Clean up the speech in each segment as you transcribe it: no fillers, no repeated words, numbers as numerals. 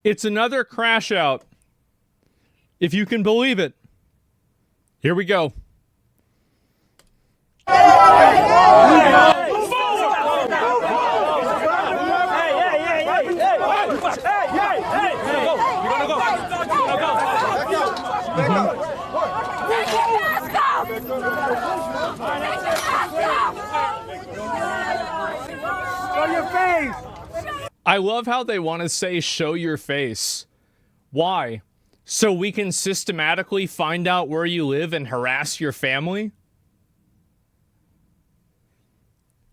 It's another crash out. If you can believe it. Here we go. Show your face. I love how they want to say show your face. Why? So we can systematically find out where you live and harass your family?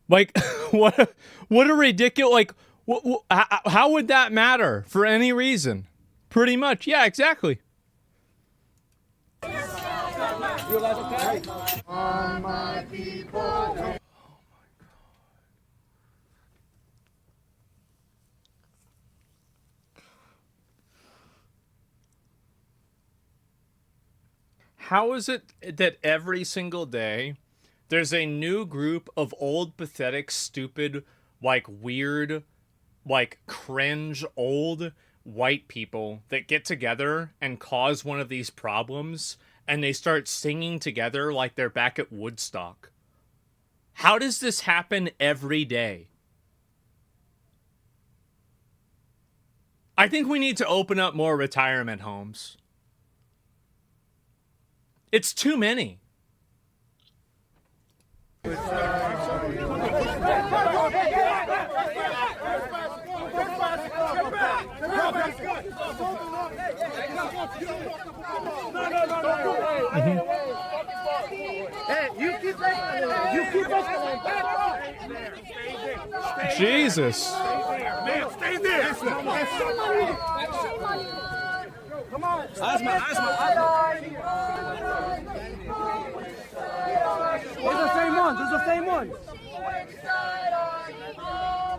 Like, what a ridiculous, like, how would that matter for any reason? Pretty much, yeah, exactly. On my people. How is it that every single day there's a new group of old, pathetic, stupid, like weird, like cringe old white people that get together and cause one of these problems and they start singing together like they're back at Woodstock? How does this happen every day? I think we need to open up more retirement homes. It's too many. Hey, you keep Jesus. Man, stay there. Come on. Asma. Those are the same ones.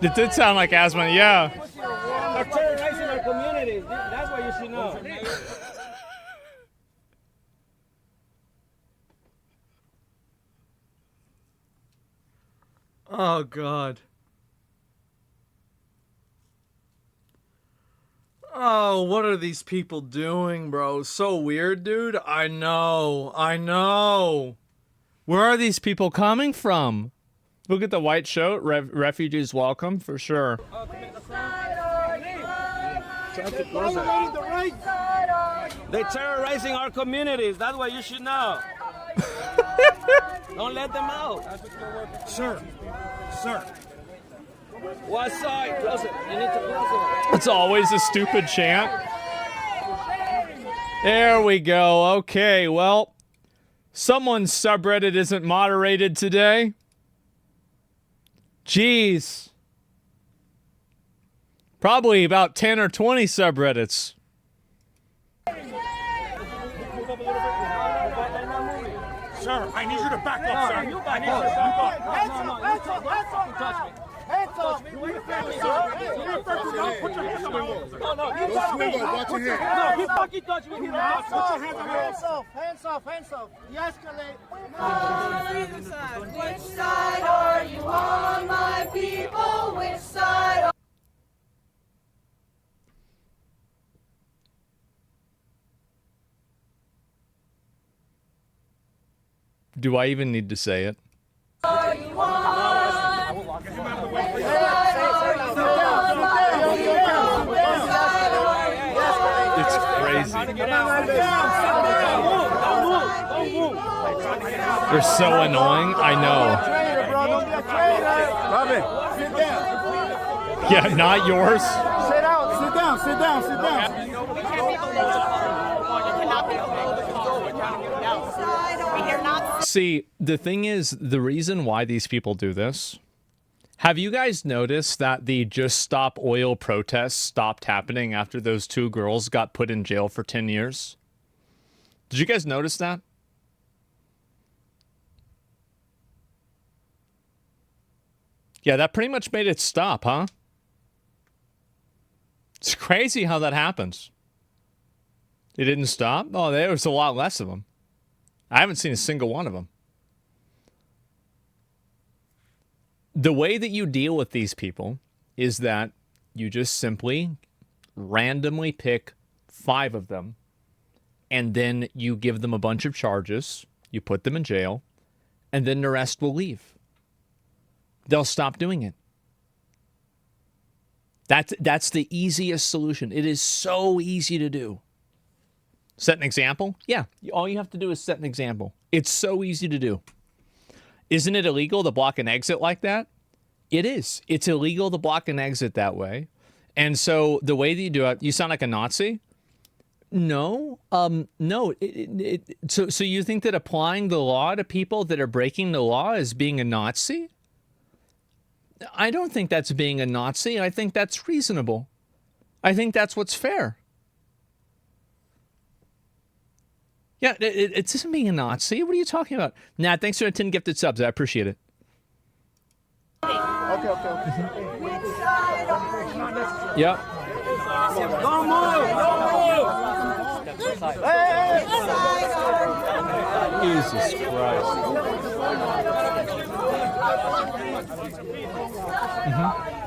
It did sound like Asma, yeah. They're terrorizing our communities. That's what you should know. Oh, God. Oh, what are these people doing, bro? So weird, dude. I know. Where are these people coming from? Look at the white shirt. Refugees welcome, for sure. They're terrorizing our communities. That's what you should know. Don't let them out. Sir. What side? Close it. You need to close it. It's always a stupid chant. There we go. Okay, well, someone's subreddit isn't moderated today. Jeez. Probably about 10 or 20 subreddits. Sir, I need you to back up, sir. I need you to back up. Hands up. Put your hands on my wall. No, Watch your hands. No, he fucking touched me. Put your hands off. Hands off. De-escalate. Which side are you on, my people? Which side are Do I even need to say it? you on? It's crazy. They're so annoying. I know. Robin, sit down. Yeah, not yours. Sit down. See, the thing is, the reason why these people do this, have you guys noticed that the Just Stop Oil protests stopped happening after those two girls got put in jail for 10 years? Did you guys notice that? Yeah, that pretty much made it stop, huh? It's crazy how that happens. It didn't stop? Oh, there was a lot less of them. I haven't seen a single one of them. The way that you deal with these people is that you just simply randomly pick 5 of them, and then you give them a bunch of charges, you put them in jail, and then the rest will leave. They'll stop doing it. That's the easiest solution. It is so easy to do. Set an example? Yeah, all you have to do is set an example. It's so easy to do. Isn't it illegal to block an exit like that? It is. It's illegal to block an exit that way. And so the way that you do it, you sound like a Nazi. No, no. So you think that applying the law to people that are breaking the law is being a Nazi? I don't think that's being a Nazi. I think that's reasonable. I think that's what's fair. Yeah, it isn't being a Nazi. What are you talking about? Nat, thanks for the 10 gifted subs. I appreciate it. Okay. Yep. Don't move! Jesus Christ.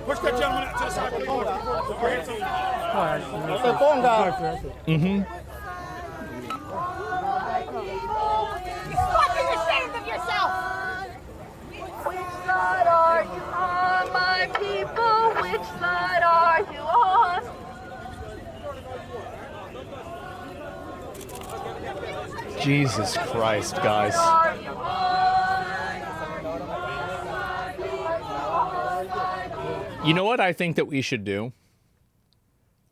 Push that gentleman out to the side. Fucking ashamed of yourself! Which side are you on, my people? Which side are you on? Jesus Christ, guys. Are you on? You know what I think that we should do?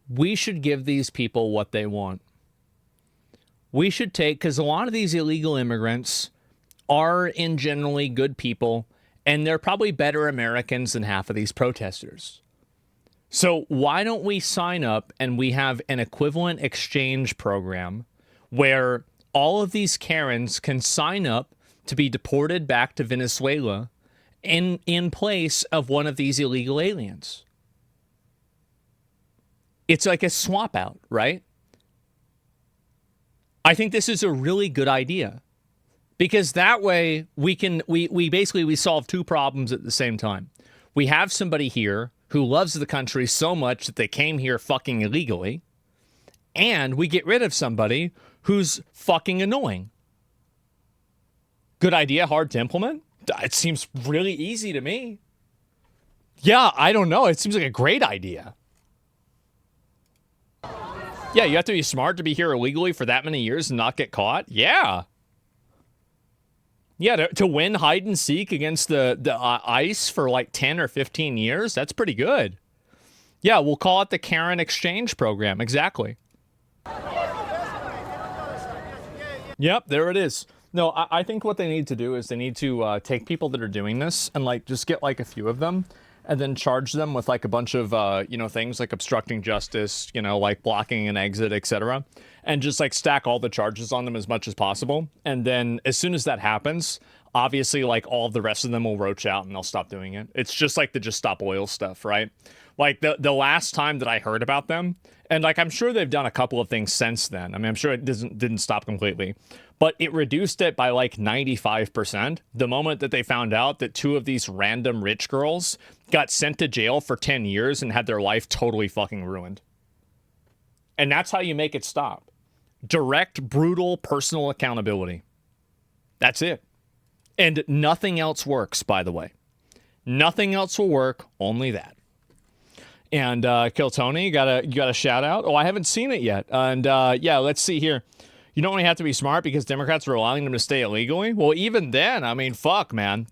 We should give these people what they want. We should take, because a lot of these illegal immigrants are in generally good people, and they're probably better Americans than half of these protesters. So why don't we sign up and we have an equivalent exchange program where all of these Karens can sign up to be deported back to Venezuela in place of one of these illegal aliens? It's like a swap out, right? I think this is a really good idea, because that way we basically solve 2 problems at the same time. We have somebody here who loves the country so much that they came here fucking illegally, and we get rid of somebody who's fucking annoying. Good idea, hard to implement? It seems really easy to me. Yeah, I don't know. It seems like a great idea. Yeah, you have to be smart to be here illegally for that many years and not get caught? Yeah. Yeah, to win hide and seek against the ICE for like 10 or 15 years, that's pretty good. Yeah, we'll call it the Karen Exchange Program. Exactly. Yep, there it is. No, I think what they need to do is they need to take people that are doing this and like just get like a few of them and then charge them with like a bunch of, things like obstructing justice, like blocking an exit, etc. And just like stack all the charges on them as much as possible. And then as soon as that happens, obviously like all of the rest of them will roach out and they'll stop doing it. It's just like the Just Stop Oil stuff, right? Like the last time that I heard about them, and like I'm sure they've done a couple of things since then. I mean, I'm sure it didn't stop completely, but it reduced it by like 95% the moment that they found out that 2 of these random rich girls got sent to jail for 10 years and had their life totally fucking ruined. And that's how you make it stop. Direct, brutal, personal accountability. That's it. And nothing else works, by the way. Nothing else will work, only that. And Kill Tony, you got a shout out. Oh, I haven't seen it yet. And yeah, let's see here. You don't only have to be smart because Democrats are allowing them to stay illegally. Well, even then, I mean, fuck, man.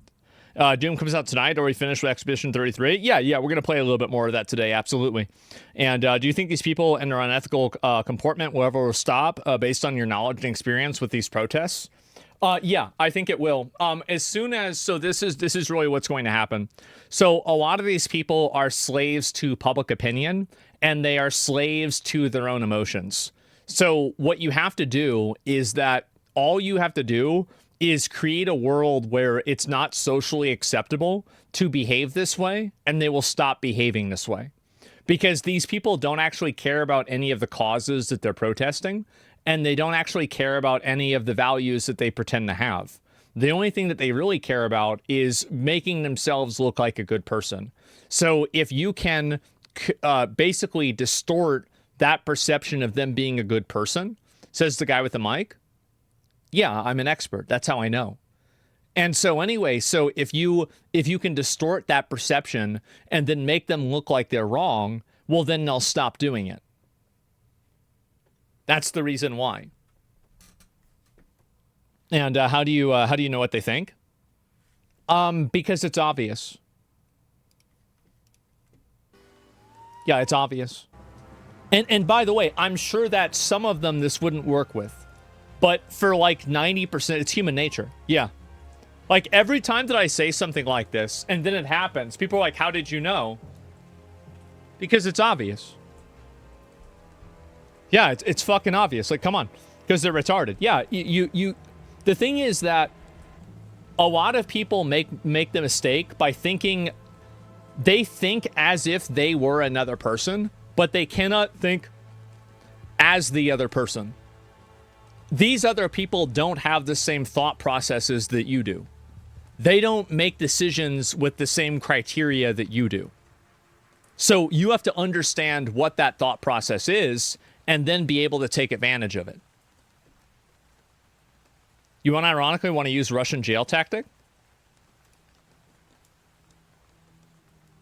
Doom comes out tonight. Are we finished with Expedition 33? Yeah, we're going to play a little bit more of that today, absolutely. And do you think these people and their unethical comportment will ever stop based on your knowledge and experience with these protests? Yeah, I think it will. As soon as, so this is really what's going to happen. So a lot of these people are slaves to public opinion, and they are slaves to their own emotions. So what you have to do is that all you have to do is create a world where it's not socially acceptable to behave this way, and they will stop behaving this way. Because these people don't actually care about any of the causes that they're protesting, and they don't actually care about any of the values that they pretend to have. The only thing that they really care about is making themselves look like a good person. So if you can basically distort that perception of them being a good person, says the guy with the mic. Yeah, I'm an expert. That's how I know. And so anyway, so if you can distort that perception and then make them look like they're wrong, well, then they'll stop doing it. That's the reason why. And how do you know what they think? Because it's obvious. Yeah, it's obvious. And by the way, I'm sure that some of them this wouldn't work with. But for like 90%, it's human nature. Yeah. Like every time that I say something like this and then it happens, people are like, how did you know? Because it's obvious. Yeah, it's fucking obvious. Like, come on. Because they're retarded. Yeah, you the thing is that a lot of people make the mistake by thinking they think as if they were another person, but they cannot think as the other person. These other people don't have the same thought processes that you do. They don't make decisions with the same criteria that you do. So you have to understand what that thought process is and then be able to take advantage of it. You unironically want to use Russian jail tactic?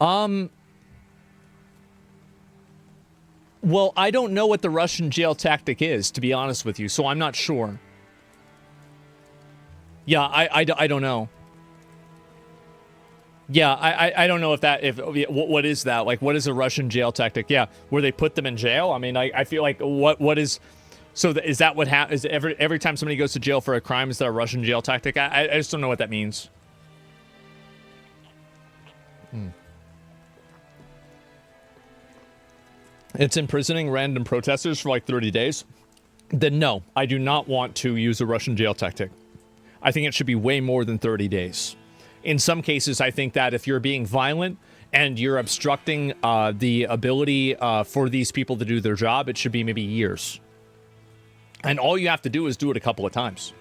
Well, I don't know what the Russian jail tactic is, to be honest with you, so I'm not sure. Yeah, I don't know. Yeah, I don't know what is that? Like, what is a Russian jail tactic? Yeah, where they put them in jail? I mean, I feel like what is... So is that what happens? Every time somebody goes to jail for a crime, is that a Russian jail tactic? I just don't know what that means. It's imprisoning random protesters for like 30 days. Then no, I do not want to use a Russian jail tactic. I think it should be way more than 30 days. In some cases, I think that if you're being violent and you're obstructing the ability for these people to do their job, it should be maybe years. And all you have to do is do it a couple of times.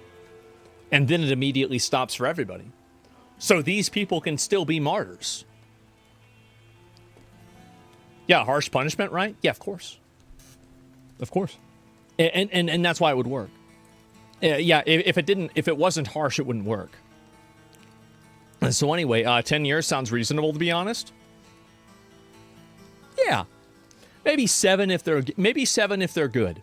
And then it immediately stops for everybody. So these people can still be martyrs. Yeah, harsh punishment, right? Yeah, of course. Of course. And that's why it would work. Yeah, if it wasn't harsh, it wouldn't work. And so anyway, 10 years sounds reasonable, to be honest. Yeah. Maybe 7 if they're good.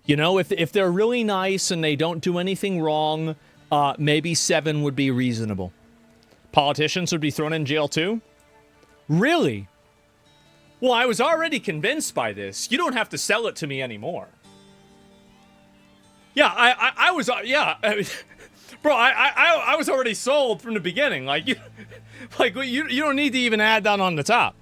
You know, if they're really nice and they don't do anything wrong, maybe 7 would be reasonable. Politicians would be thrown in jail too? Really? Well, I was already convinced by this. You don't have to sell it to me anymore. Yeah, I was, yeah, bro, I was already sold from the beginning. Like, you don't need to even add that on the top.